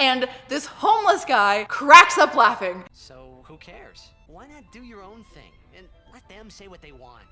And this homeless guy cracks up laughing. So who cares? Why not do your own thing and let them say what they want?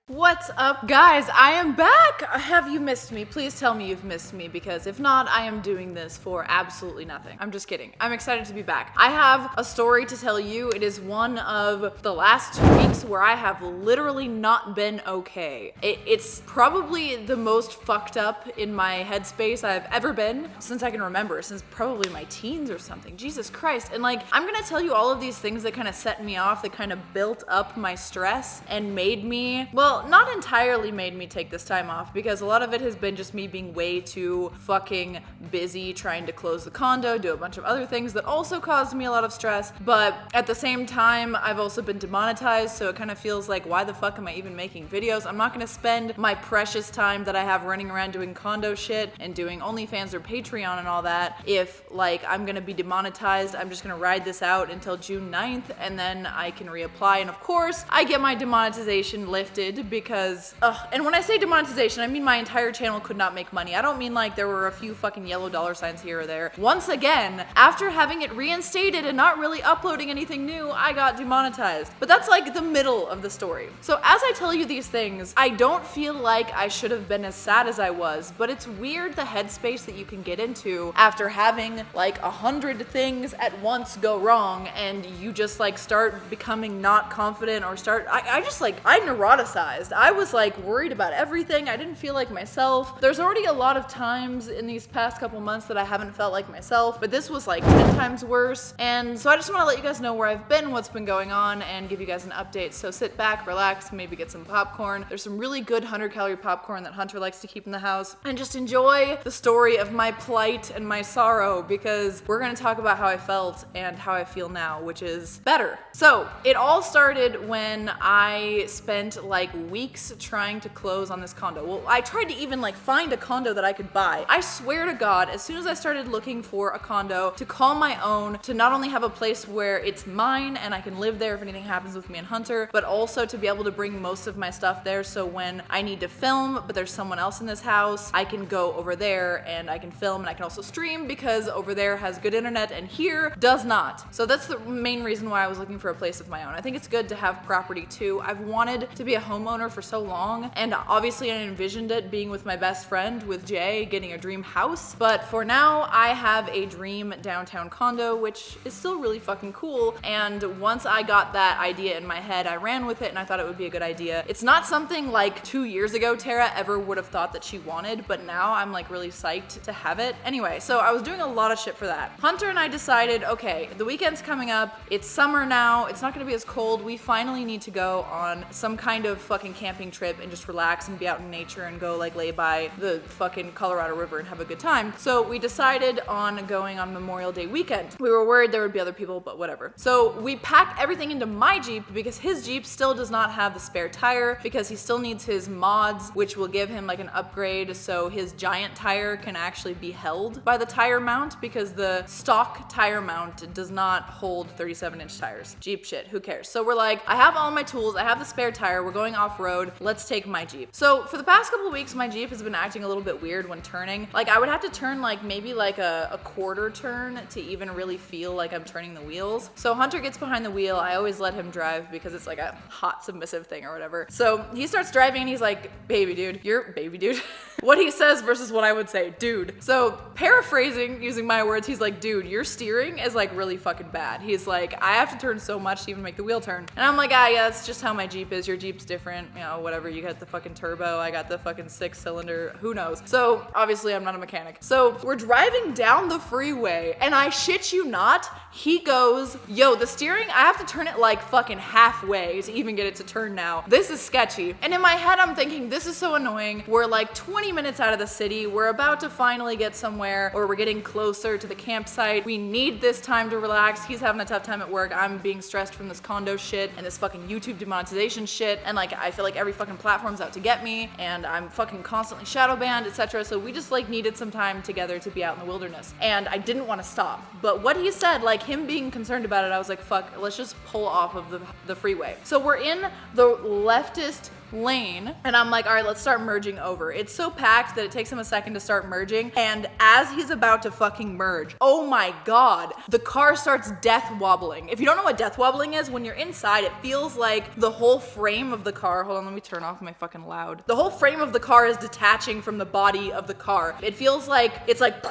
What's up, guys? I am back. Have you missed me? Please tell me you've missed me, because if not, I am doing this for absolutely nothing. I'm just kidding. I'm excited to be back. I have a story to tell you. It is one of the last 2 weeks where I have literally not been okay. It's probably the most fucked up in my headspace I've ever been since I can remember, since probably my teens or something. Jesus Christ. And like, I'm gonna tell you all of these things that kind of set me off, that kind of built up my stress and made me, well, not entirely made me take this time off, because a lot of it has been just me being way too fucking busy trying to close the condo, do a bunch of other things that also caused me a lot of stress. But at the same time, I've also been demonetized, so it kind of feels like, why the fuck am I even making videos? I'm not gonna spend my precious time that I have running around doing condo shit and doing OnlyFans or Patreon and all that if, like, I'm gonna be demonetized. I'm just gonna ride this out until June 9th, and then I can reapply. And of course, I get my demonetization lifted, because, and when I say demonetization, I mean my entire channel could not make money. I don't mean like there were a few fucking yellow dollar signs here or there. Once again, after having it reinstated and not really uploading anything new, I got demonetized. But that's like the middle of the story. So as I tell you these things, I don't feel like I should have been as sad as I was, but it's weird the headspace that you can get into after having like 100 things at once go wrong, and you just like start becoming not confident, or I neuroticized. I was like worried about everything. I didn't feel like myself. There's already a lot of times in these past couple months that I haven't felt like myself, but this was like 10 times worse. And so I just want to let you guys know where I've been, what's been going on, and give you guys an update. So sit back, relax, maybe get some popcorn. There's some really good 100-calorie popcorn that Hunter likes to keep in the house, and just enjoy the story of my plight and my sorrow, because we're going to talk about how I felt and how I feel now, which is better. So it all started when I spent like weeks trying to close on this condo. Well, I tried to even like find a condo that I could buy. I swear to God, as soon as I started looking for a condo to call my own, to not only have a place where it's mine and I can live there if anything happens with me and Hunter, but also to be able to bring most of my stuff there, so when I need to film but there's someone else in this house, I can go over there and I can film, and I can also stream, because over there has good internet and here does not. So that's the main reason why I was looking for a place of my own. I think it's good to have property too. I've wanted to be a homeowner for so long, and obviously I envisioned it being with my best friend, with Jay, getting a dream house. But for now, I have a dream downtown condo, which is still really fucking cool. And once I got that idea in my head, I ran with it, and I thought it would be a good idea. It's not something like 2 years ago Tara ever would have thought that she wanted, but now I'm like really psyched to have it. Anyway, so I was doing a lot of shit for that. Hunter and I decided, okay, the weekend's coming up, it's summer now, it's not gonna be as cold, we finally need to go on some kind of fucking camping trip and just relax and be out in nature and go like lay by the fucking Colorado River and have a good time. So we decided on going on Memorial Day weekend. We were worried there would be other people, but whatever. So we packed everything into my Jeep, because his Jeep still does not have the spare tire, because he still needs his mods, which will give him like an upgrade so his giant tire can actually be held by the tire mount, because the stock tire mount does not hold 37-inch tires. Jeep shit, who cares? So we're like, I have all my tools, I have the spare tire, we're going off-road, let's take my Jeep. So for the past couple of weeks, my Jeep has been acting a little bit weird when turning. Like, I would have to turn like maybe like a quarter turn to even really feel like I'm turning the wheels. So Hunter gets behind the wheel. I always let him drive because it's like a hot submissive thing or whatever. So he starts driving and he's like, baby dude, you're baby dude. What he says versus what I would say, dude. So paraphrasing, using my words, he's like, dude, your steering is like really fucking bad. He's like, I have to turn so much to even make the wheel turn. And I'm like, yeah, that's just how my Jeep is. Your Jeep's different, you know, whatever. You got the fucking turbo, I got the fucking 6-cylinder, who knows? So obviously I'm not a mechanic. So we're driving down the freeway, and I shit you not, he goes, yo, the steering, I have to turn it like fucking halfway to even get it to turn now. This is sketchy. And in my head, I'm thinking, this is so annoying. We're like 20 minutes out of the city. We're about to finally get somewhere, or we're getting closer to the campsite. We need this time to relax. He's having a tough time at work. I'm being stressed from this condo shit and this fucking YouTube demonetization shit. And like, I feel like every fucking platform's out to get me, and I'm fucking constantly shadow banned, etc. So we just like needed some time together to be out in the wilderness. And I didn't want to stop. But what he said, like him being concerned about it, I was like, fuck, let's just pull off of the freeway. So we're in the leftist lane, and I'm like, all right, let's start merging over. It's so packed that it takes him a second to start merging, and as he's about to fucking merge, oh my god, the car starts death wobbling. If you don't know what death wobbling is, when you're inside, it feels like the whole frame of the car, hold on, let me turn off my fucking loud. The whole frame of the car is detaching from the body of the car. It feels like, it's like,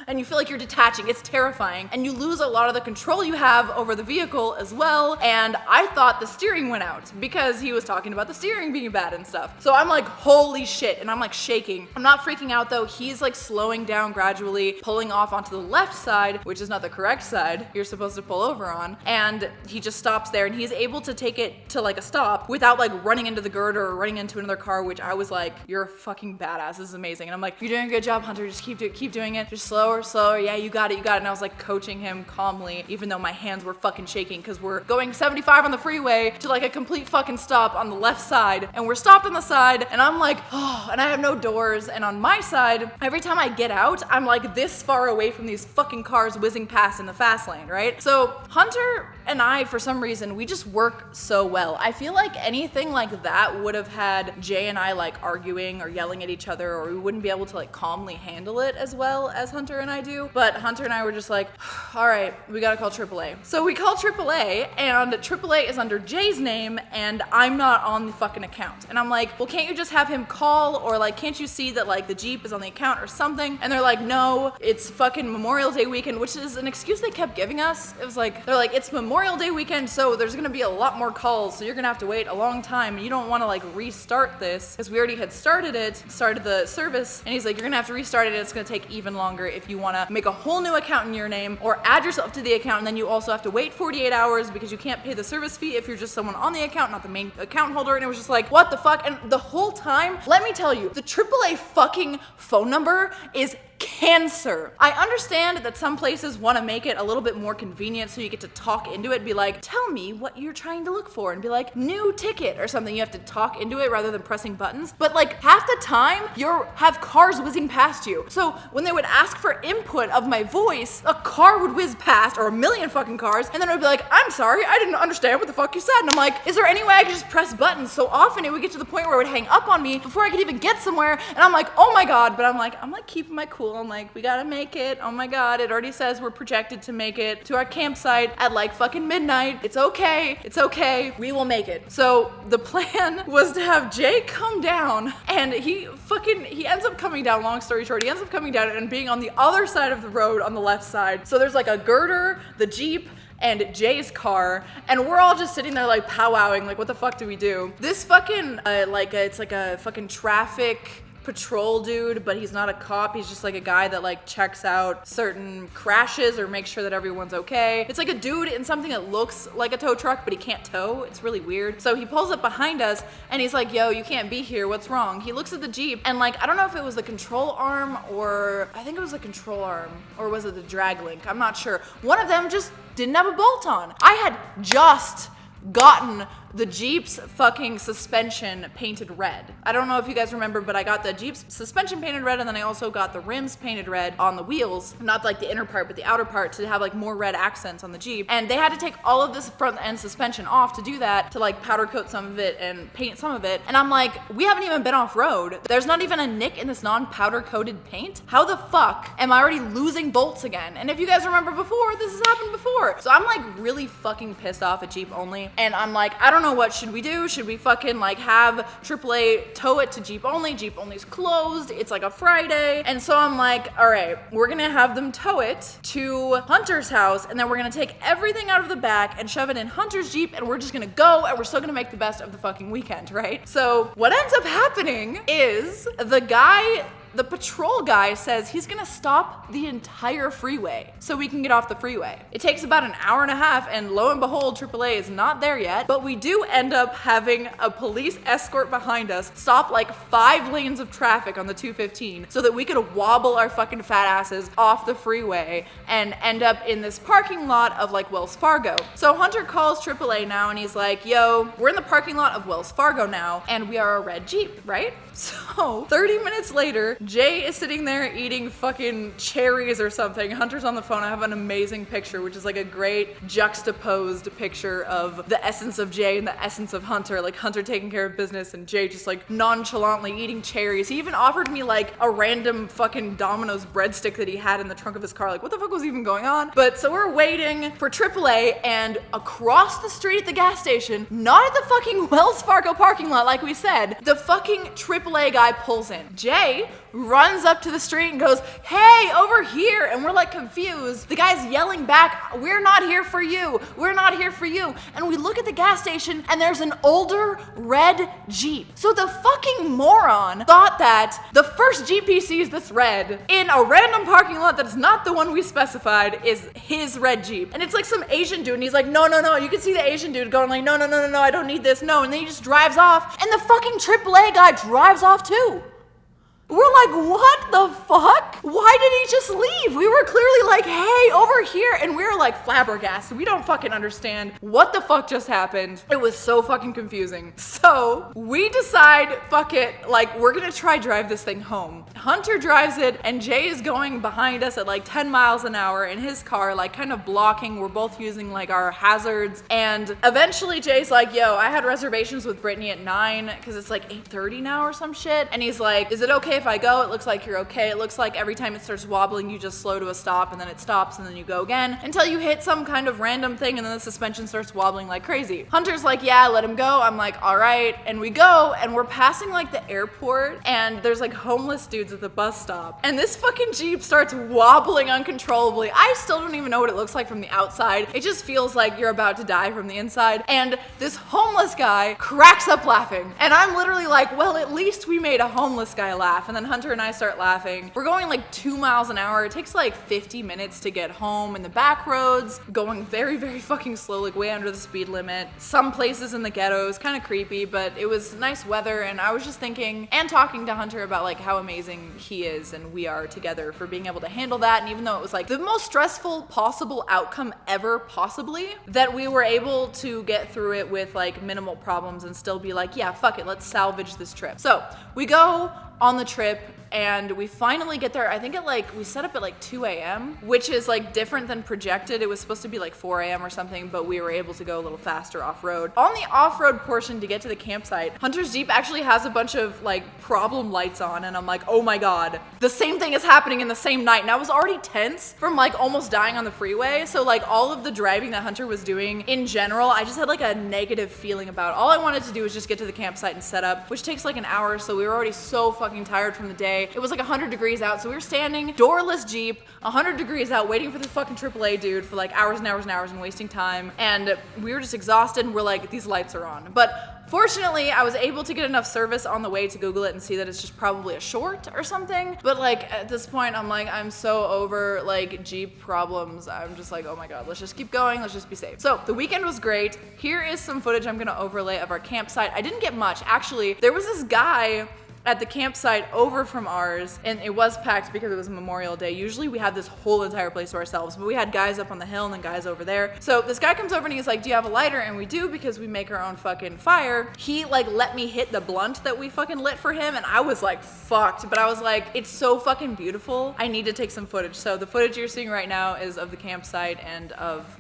and you feel like you're detaching. It's terrifying, and you lose a lot of the control you have over the vehicle as well. And I thought the steering went out because he was talking about the steering being bad and stuff. So I'm like, holy shit, and I'm like shaking. I'm not freaking out though. He's like slowing down gradually, pulling off onto the left side, which is not the correct side you're supposed to pull over on. And he just stops there, and he's able to take it to like a stop without like running into the girder or running into another car, which I was like, you're a fucking badass. This is amazing. And I'm like, you're doing a good job, Hunter. Just keep doing it. Just slower. Yeah, you got it. And I was like coaching him calmly, even though my hands were fucking shaking because we're going 75 on the freeway to like a complete fucking stop on the left side, and we're stopped on the side, and I'm like, oh, and I have no doors, and on my side, every time I get out, I'm like this far away from these fucking cars whizzing past in the fast lane, right? So Hunter and I, for some reason, we just work so well. I feel like anything like that would have had Jay and I like arguing or yelling at each other, or we wouldn't be able to like calmly handle it as well as Hunter and I do. But Hunter and I were just like, all right, we gotta call AAA. So we call AAA, and AAA is under Jay's name, and I'm not on the fucking account. And I'm like, well, can't you just have him call, or like, can't you see that like the Jeep is on the account or something? And they're like, no, it's fucking Memorial Day weekend, which is an excuse they kept giving us. It was like, they're like, it's Memorial Day weekend, so there's gonna be a lot more calls, so you're gonna have to wait a long time, and you don't wanna like restart this, because we already had started the service, and he's like, you're gonna have to restart it, and it's gonna take even longer if you wanna make a whole new account in your name, or add yourself to the account, and then you also have to wait 48 hours because you can't pay the service fee if you're just someone on the account, not the main account holder. And it was just like, what the fuck? And the whole time, let me tell you, the AAA fucking phone number is cancer. I understand that some places want to make it a little bit more convenient so you get to talk into it, be like, tell me what you're trying to look for, and be like, new ticket or something. You have to talk into it rather than pressing buttons. But like half the time you have cars whizzing past you. So when they would ask for input of my voice, a car would whiz past, or a million fucking cars, and then it would be like, I'm sorry, I didn't understand what the fuck you said. And I'm like, is there any way I could just press buttons? So often it would get to the point where it would hang up on me before I could even get somewhere, and I'm like, oh my god. But I'm like keeping my cool. I'm like, we gotta make it. Oh my god, it already says we're projected to make it to our campsite at like fucking midnight. It's okay. We will make it. So the plan was to have Jay come down, and he ends up coming down, long story short, he ends up coming down and being on the other side of the road on the left side. So there's like a girder, the Jeep, and Jay's car, and we're all just sitting there like powwowing, like what the fuck do we do? This fucking, it's like a fucking traffic patrol dude, but he's not a cop. He's just like a guy that like checks out certain crashes or makes sure that everyone's okay. It's like a dude in something that looks like a tow truck, but he can't tow. It's really weird. So he pulls up behind us, and he's like, yo, you can't be here. What's wrong? He looks at the Jeep, and like, I don't know if it was the control arm, or I think it was the control arm, or was it the drag link? I'm not sure. One of them just didn't have a bolt on. I had just gotten the Jeep's fucking suspension painted red. I don't know if you guys remember, but I got the Jeep's suspension painted red, and then I also got the rims painted red on the wheels, not like the inner part, but the outer part, to have like more red accents on the Jeep. And they had to take all of this front end suspension off to do that, to like powder coat some of it and paint some of it. And I'm like, we haven't even been off road. There's not even a nick in this non-powder coated paint. How the fuck am I already losing bolts again? And if you guys remember before, this has happened before. So I'm like really fucking pissed off at Jeep Only. And I'm like, I don't know, what should we do? Should we fucking like have AAA tow it to Jeep Only? Jeep Only's closed. It's like a Friday. And so I'm like, all right, we're gonna have them tow it to Hunter's house, and then we're gonna take everything out of the back and shove it in Hunter's Jeep, and we're just gonna go, and we're still gonna make the best of the fucking weekend, right? So what ends up happening is the patrol guy says he's gonna stop the entire freeway so we can get off the freeway. It takes about an hour and a half, and lo and behold, AAA is not there yet, but we do end up having a police escort behind us stop like 5 lanes of traffic on the 215 so that we could wobble our fucking fat asses off the freeway and end up in this parking lot of like Wells Fargo. So Hunter calls AAA now, and he's like, yo, we're in the parking lot of Wells Fargo now, and we are a red Jeep, right? So 30 minutes later, Jay is sitting there eating fucking cherries or something. Hunter's on the phone. I have an amazing picture, which is like a great juxtaposed picture of the essence of Jay and the essence of Hunter. Like Hunter taking care of business and Jay just like nonchalantly eating cherries. He even offered me like a random fucking Domino's breadstick that he had in the trunk of his car. Like what the fuck was even going on? But so we're waiting for AAA, and across the street at the gas station, not at the fucking Wells Fargo parking lot like we said, the fucking AAA guy pulls in. Jay runs up to the street and goes, "Hey, over here." And we're like confused. The guy's yelling back, "We're not here for you. We're not here for you." And we look at the gas station and there's an older red Jeep. So the fucking moron thought that the first Jeep he sees that's red in a random parking lot that's not the one we specified is his red Jeep. And it's like some Asian dude, and he's like, no. You can see the Asian dude going like, no, I don't need this, no. And then he just drives off, and the fucking AAA guy drives off too. We're like, what the fuck? Why did he just leave? We were clearly like, hey, over here. And we were like flabbergasted. We don't fucking understand what the fuck just happened. It was so fucking confusing. So we decide, fuck it, like we're gonna try drive this thing home. Hunter drives it, and Jay is going behind us at like 10 miles an hour in his car, like kind of blocking. We're both using like our hazards. And eventually Jay's like, yo, I had reservations with Brittany at 9 because it's like 8:30 now or some shit. And he's like, is it okay if I go? It looks like you're okay. It looks like every time it starts wobbling, you just slow to a stop, and then it stops, and then you go again until you hit some kind of random thing, and then the suspension starts wobbling like crazy. Hunter's like, yeah, let him go. I'm like, all right. And we go, and we're passing like the airport, and there's like homeless dudes at the bus stop, and this fucking Jeep starts wobbling uncontrollably. I still don't even know what it looks like from the outside. It just feels like you're about to die from the inside. And this homeless guy cracks up laughing, and I'm literally like, well, at least we made a homeless guy laugh. And then Hunter and I start laughing. We're going like 2 miles an hour. It takes like 50 minutes to get home in the back roads, going very, very fucking slow, like way under the speed limit. Some places in the ghettos, kind of creepy, but it was nice weather. And I was just thinking and talking to Hunter about like how amazing he is and we are together for being able to handle that. And even though it was like the most stressful possible outcome ever possibly, that we were able to get through it with like minimal problems and still be like, yeah, fuck it, let's salvage this trip. So we go on the trip, and we finally get there. I think we set up at like 2 a.m., which is like different than projected. It was supposed to be like 4 a.m. or something, but we were able to go a little faster off-road. On the off-road portion to get to the campsite, Hunter's Jeep actually has a bunch of like problem lights on, and I'm like, oh my God, the same thing is happening in the same night. And I was already tense from like almost dying on the freeway. So like all of the driving that Hunter was doing in general, I just had like a negative feeling about. All I wanted to do was just get to the campsite and set up, which takes like an hour. So we were already so fucking tired from the day. It was like 100 degrees out, so we were standing, doorless Jeep, 100 degrees out, waiting for the fucking AAA dude for like hours and hours and hours and wasting time. And we were just exhausted, and we're like, these lights are on. But fortunately, I was able to get enough service on the way to Google it and see that it's just probably a short or something. But like at this point, I'm like, I'm so over like Jeep problems. I'm just like, oh my God, let's just keep going. Let's just be safe. So the weekend was great. Here is some footage I'm gonna overlay of our campsite. I didn't get much. Actually, there was this guy at the campsite over from ours, and it was packed because it was Memorial Day. Usually we have this whole entire place to ourselves, but we had guys up on the hill and then guys over there. So this guy comes over and he's like, do you have a lighter? And we do, because we make our own fucking fire. He like let me hit the blunt that we fucking lit for him, and I was like fucked, but I was like, it's so fucking beautiful. I need to take some footage. So the footage you're seeing right now is of the campsite, and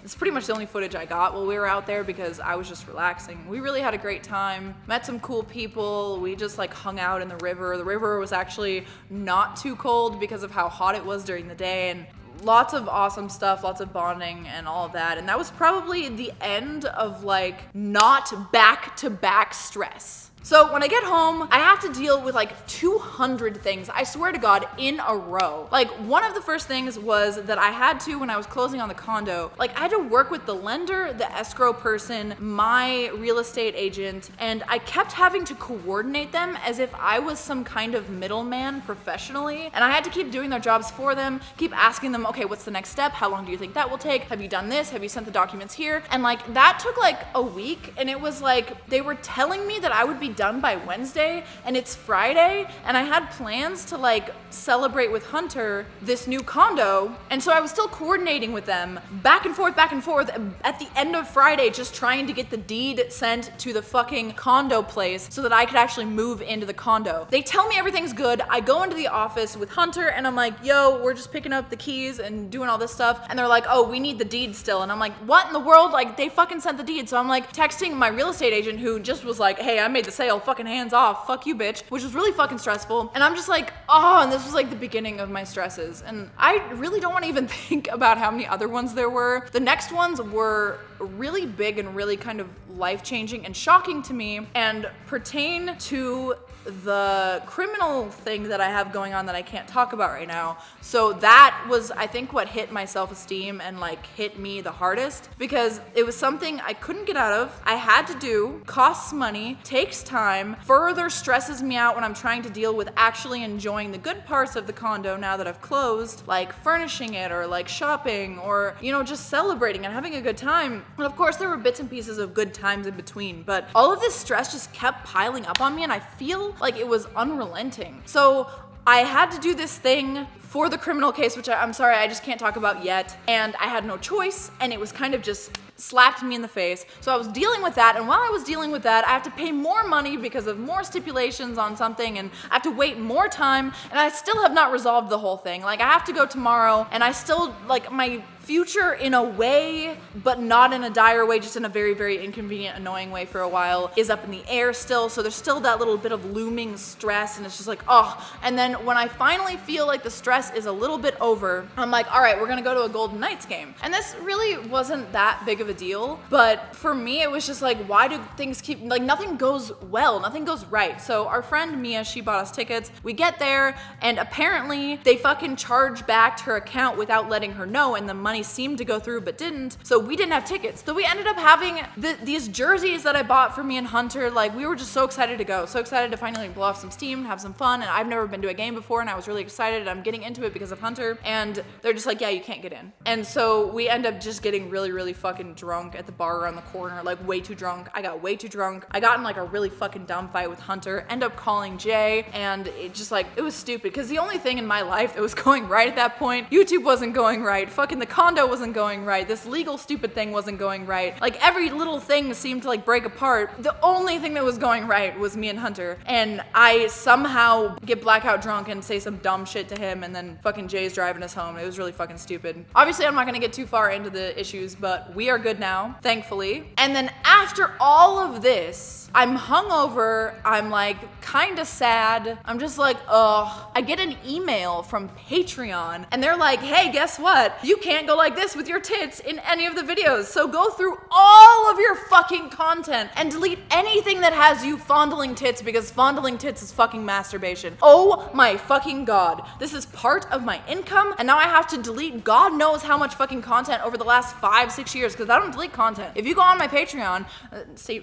it's pretty much the only footage I got while we were out there because I was just relaxing. We really had a great time, met some cool people. We just like hung out in the river. The river was actually not too cold because of how hot it was during the day, and lots of awesome stuff, lots of bonding and all of that. And that was probably the end of like not back-to-back stress. So when I get home, I have to deal with like 200 things, I swear to God, in a row. Like one of the first things was that I had to, when I was closing on the condo, like I had to work with the lender, the escrow person, my real estate agent, and I kept having to coordinate them as if I was some kind of middleman professionally. And I had to keep doing their jobs for them, keep asking them, okay, what's the next step? How long do you think that will take? Have you done this? Have you sent the documents here? And like that took like a week, and it was like they were telling me that I would be done by Wednesday, and it's Friday, and I had plans to like celebrate with Hunter this new condo, and so I was still coordinating with them back and forth at the end of Friday, just trying to get the deed sent to the fucking condo place so that I could actually move into the condo. They tell me everything's good. I go into the office with Hunter and I'm like, yo, we're just picking up the keys and doing all this stuff. And they're like, oh, we need the deed still. And I'm like, what in the world? Like, they fucking sent the deed. So I'm like texting my real estate agent who just was like, hey, I made the sale, fucking hands off, fuck you, bitch, which was really fucking stressful. And I'm just like, oh, and this was like the beginning of my stresses. And I really don't want to even think about how many other ones there were. The next ones were really big and really kind of life-changing and shocking to me and pertain to the criminal thing that I have going on that I can't talk about right now. So that was, I think, what hit my self-esteem and like hit me the hardest, because it was something I couldn't get out of, I had to do, costs money, takes time, further stresses me out when I'm trying to deal with actually enjoying the good parts of the condo now that I've closed, like furnishing it or like shopping or, you know, just celebrating and having a good time. And of course there were bits and pieces of good times in between, but all of this stress just kept piling up on me and I feel like it was unrelenting. So I had to do this thing for the criminal case, which I'm sorry, I just can't talk about yet. And I had no choice, and it was kind of just slapped me in the face. So I was dealing with that, and while I was dealing with that, I have to pay more money because of more stipulations on something, and I have to wait more time, and I still have not resolved the whole thing. Like, I have to go tomorrow, and I still, like, my future in a way, but not in a dire way, just in a very, very inconvenient, annoying way for a while, is up in the air still. So there's still that little bit of looming stress, and it's just like, oh. And then when I finally feel like the stress is a little bit over, I'm like, all right, we're gonna go to a Golden Knights game. And this really wasn't that big of a deal, but for me, it was just like, why do things keep, like, nothing goes well, nothing goes right. So our friend Mia, she bought us tickets. We get there, and apparently they fucking charge back her account without letting her know, and the money seemed to go through but didn't, so we didn't have tickets. So we ended up having these jerseys that I bought for me and Hunter. Like, we were just so excited to go, so excited to finally blow off some steam, have some fun, and I've never been to a game before, and I was really excited. I'm getting into it because of Hunter, and they're just like, yeah, you can't get in. And so we end up just getting really, really fucking drunk at the bar around the corner, like way too drunk. I got way too drunk. I got in like a really fucking dumb fight with Hunter, end up calling Jay, and it just like, it was stupid, because the only thing in my life that was going right at that point, YouTube wasn't going right, fucking the condo wasn't going right, this legal stupid thing wasn't going right, like every little thing seemed to like break apart. The only thing that was going right was me and Hunter, and I somehow get blackout drunk and say some dumb shit to him, and then fucking Jay's driving us home. It was really fucking stupid. Obviously, I'm not gonna get too far into the issues, but we are good now, thankfully. And then after all of this, I'm hungover, I'm like kinda sad, I'm just like, ugh. I get an email from Patreon, and they're like, hey, guess what? You can't go like this with your tits in any of the videos, so go through all of your fucking content and delete anything that has you fondling tits, because fondling tits is fucking masturbation. Oh my fucking god. This is part of my income, and now I have to delete God knows how much fucking content over the last 5-6 years, because I don't delete content. If you go on my Patreon,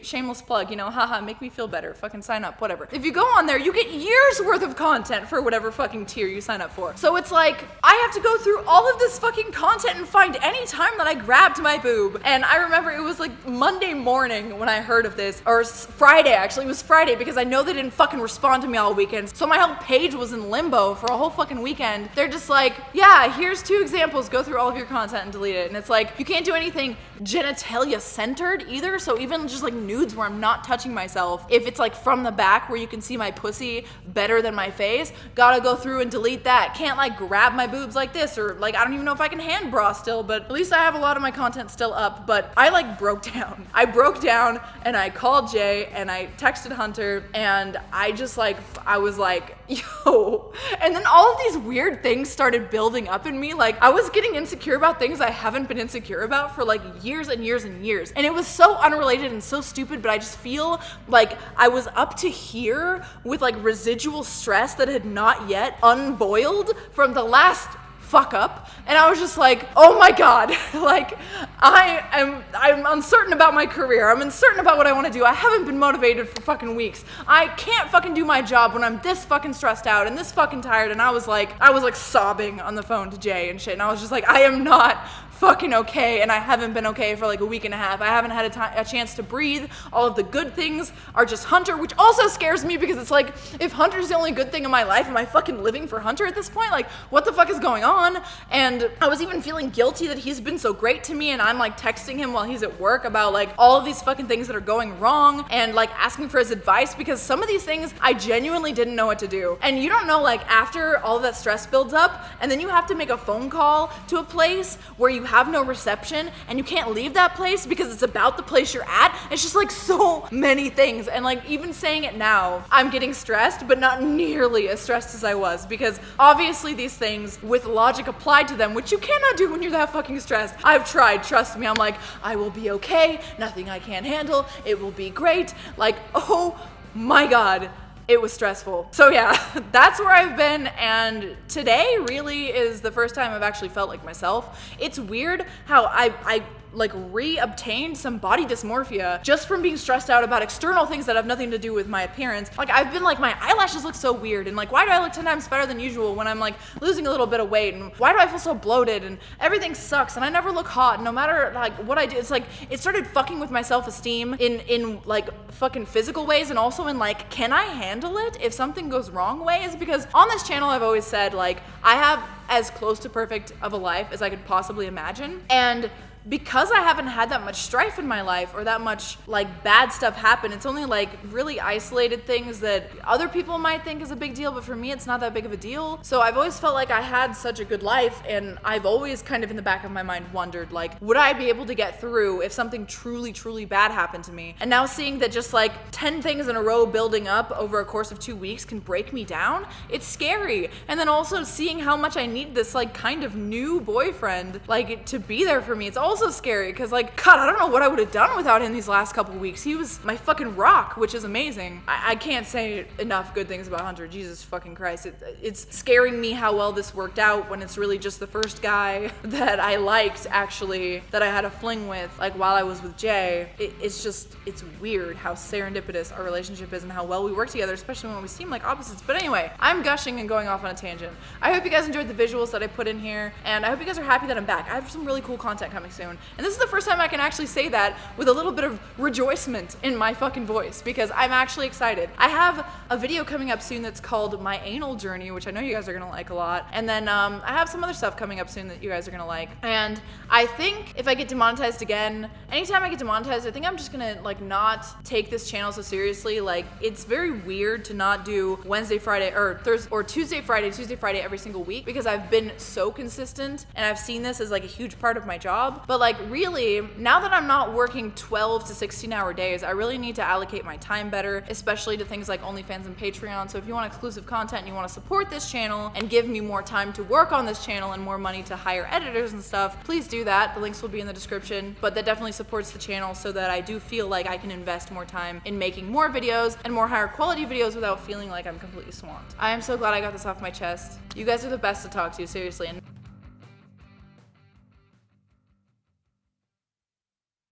shameless plug, you know, haha, make me feel better, fucking sign up, whatever. If you go on there, you get years worth of content for whatever fucking tier you sign up for. So it's like, I have to go through all of this fucking content and find any time that I grabbed my boob. And I remember it was like Monday morning when I heard of this, or Friday actually, it was Friday, because I know they didn't fucking respond to me all weekend. So my whole page was in limbo for a whole fucking weekend. They're just like, yeah, here's 2 examples, go through all of your content and delete it. And it's like, you can't do anything genitalia centered either. So even just like nudes where I'm not touching myself, if it's like from the back where you can see my pussy better than my face, gotta go through and delete that. Can't like grab my boobs like this, or like, I don't even know if I can hand bra still, but at least I have a lot of my content still up. But I like broke down. I broke down, and I called Jay, and I texted Hunter, and I just like, I was like, yo. And then all of these weird things started building up in me. Like, I was getting insecure about things I haven't been insecure about for like years and years and years. And it was so unrelated and so stupid, but I just feel like I was up to here with like residual stress that had not yet unboiled from the last fuck up, and I was just like, oh my god, like I'm uncertain about my career, I'm uncertain about what I want to do, I haven't been motivated for fucking weeks, I can't fucking do my job when I'm this fucking stressed out and this fucking tired. And I was like sobbing on the phone to Jay and shit, and I was just like, I am not fucking okay, and I haven't been okay for like a week and a half. I haven't had a chance to breathe. All of the good things are just Hunter, which also scares me because it's like, if Hunter's the only good thing in my life, am I fucking living for Hunter at this point? Like, what the fuck is going on? And I was even feeling guilty that he's been so great to me, and I'm like texting him while he's at work about like all of these fucking things that are going wrong, and like asking for his advice, because some of these things I genuinely didn't know what to do. And you don't know, like, after all of that stress builds up, and then you have to make a phone call to a place where you have no reception, and you can't leave that place because it's about the place you're at. It's just like so many things. And like, even saying it now, I'm getting stressed, but not nearly as stressed as I was, because obviously these things with logic applied to them, which you cannot do when you're that fucking stressed. I've tried, trust me. I'm like, I will be okay, nothing I can't handle, it will be great. Like, oh my God, it was stressful. So yeah, that's where I've been, and today really is the first time I've actually felt like myself. It's weird how I like re-obtained some body dysmorphia just from being stressed out about external things that have nothing to do with my appearance. Like, I've been like, my eyelashes look so weird, and like, why do I look 10 times fatter than usual when I'm like losing a little bit of weight, and why do I feel so bloated, and everything sucks, and I never look hot, no matter like what I do. It's like, it started fucking with my self-esteem in like fucking physical ways, and also in like, can I handle it if something goes wrong ways? Because on this channel I've always said, like, I have as close to perfect of a life as I could possibly imagine, and because I haven't had that much strife in my life or that much like bad stuff happen, it's only like really isolated things that other people might think is a big deal, but for me it's not that big of a deal. So I've always felt like I had such a good life, and I've always kind of in the back of my mind wondered, like, would I be able to get through if something truly, truly bad happened to me? And now seeing that just like 10 things in a row building up over a course of 2 weeks can break me down, it's scary. And then also seeing how much I need this like kind of new boyfriend like to be there for me, it's also scary, because like, God, I don't know what I would have done without him these last couple weeks. He was my fucking rock, which is amazing. I can't say enough good things about Hunter. Jesus fucking Christ. It's scaring me how well this worked out when it's really just the first guy that I liked, actually, that I had a fling with, like while I was with Jay. It's weird how serendipitous our relationship is and how well we work together, especially when we seem like opposites. But anyway, I'm gushing and going off on a tangent. I hope you guys enjoyed the visuals that I put in here, and I hope you guys are happy that I'm back. I have some really cool content coming soon. And this is the first time I can actually say that with a little bit of rejoicement in my fucking voice, because I'm actually excited. I have a video coming up soon that's called My Anal Journey, which I know you guys are gonna like a lot. And then I have some other stuff coming up soon that you guys are gonna like. And I think if I get demonetized again, anytime I get demonetized, I think I'm just gonna like not take this channel so seriously. Like, it's very weird to not do Wednesday, Friday, or Thursday, or Tuesday, Friday every single week, because I've been so consistent and I've seen this as like a huge part of my job. But like, really, now that I'm not working 12 to 16-hour days, I really need to allocate my time better, especially to things like OnlyFans and Patreon. So if you want exclusive content and you want to support this channel and give me more time to work on this channel and more money to hire editors and stuff, please do that. The links will be in the description, but that definitely supports the channel so that I do feel like I can invest more time in making more videos and more higher quality videos without feeling like I'm completely swamped. I am so glad I got this off my chest. You guys are the best to talk to, seriously. And